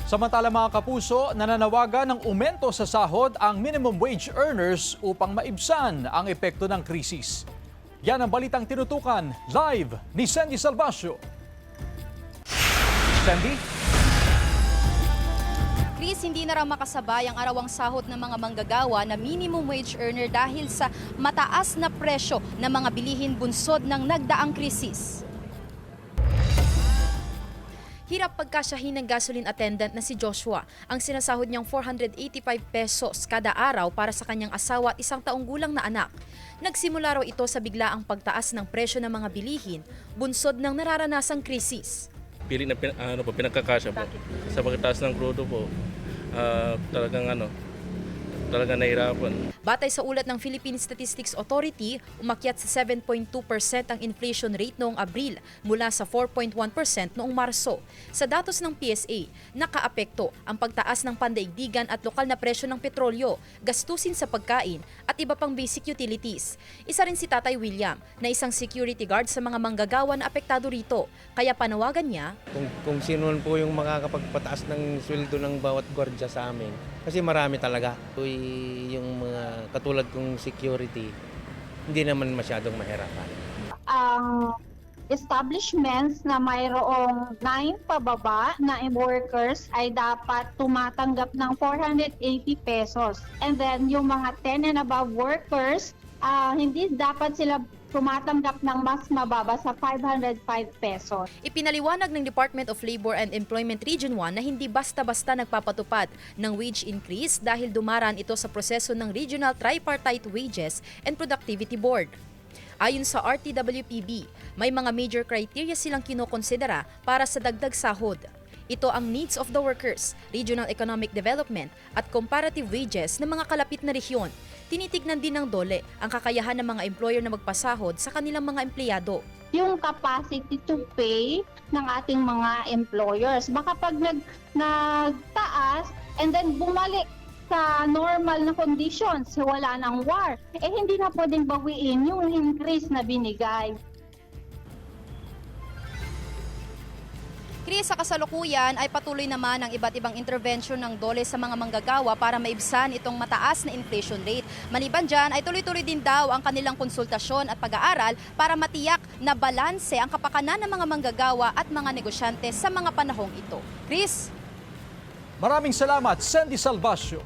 Samantala mga kapuso, nananawagan ng umento sa sahod ang minimum wage earners upang maibsan ang epekto ng krisis. Yan ang balitang tinutukan live ni Sandy Salvacio. Sandy? Chris, hindi na raw makasabay ang arawang sahod ng mga manggagawa na minimum wage earner dahil sa mataas na presyo ng mga bilihin bunsod ng nagdaang krisis. Hirap pagkasyahin ng gasoline attendant na si Joshua. Ang sinasahod niyang 485 pesos kada araw para sa kanyang asawa at isang taong gulang na anak. Nagsimula raw ito sa biglaang pagtaas ng presyo ng mga bilihin, bunsod ng nararanasang krisis. Pili na pinagkakasya po. Sa pagtaas ng krudo po, talagang nahirapan. Batay sa ulat ng Philippine Statistics Authority, umakyat sa 7.2% ang inflation rate noong Abril mula sa 4.1% noong Marso. Sa datos ng PSA, nakaapekto ang pagtaas ng pandaigdigan at lokal na presyo ng petrolyo, gastusin sa pagkain at iba pang basic utilities. Isa rin si Tatay William na isang security guard sa mga manggagawa na apektado rito. Kaya panawagan niya, Kung sino po yung makakapagpataas ng sweldo ng bawat gwardiya sa amin. Kasi marami talaga. Yung mga katulad kong security, hindi naman masyadong mahirapan. Ang establishments na mayroong 9 pababa na workers ay dapat tumatanggap ng 480 pesos. And then yung mga 10 and above workers, hindi dapat sila tumatanggap ng mas mababa sa 505 pesos. ipinaliwanag ng Department of Labor and Employment Region 1 na hindi basta-basta nagpapatupad ng wage increase dahil dumaraan ito sa proseso ng Regional Tripartite Wages and Productivity Board. Ayon sa RTWPB, may mga major criteria silang kinokonsidera para sa dagdag sahod. Ito ang needs of the workers, regional economic development at comparative wages ng mga kalapit na rehiyon. Tinitignan din ng DOLE ang kakayahan ng mga employer na magpasahod sa kanilang mga empleyado. Yung capacity to pay ng ating mga employers. Baka pag nagtaas and then bumalik sa normal na conditions, wala nang war, hindi na pwedeng bawiin yung increase na binigay. Chris, sa kasalukuyan ay patuloy naman ang iba't ibang intervention ng DOLE sa mga manggagawa para maibsan itong mataas na inflation rate. Maliban dyan ay tuloy-tuloy din daw ang kanilang konsultasyon at pag-aaral para matiyak na balanse ang kapakanan ng mga manggagawa at mga negosyante sa mga panahong ito. Chris? Maraming salamat, Sandy Salvacio.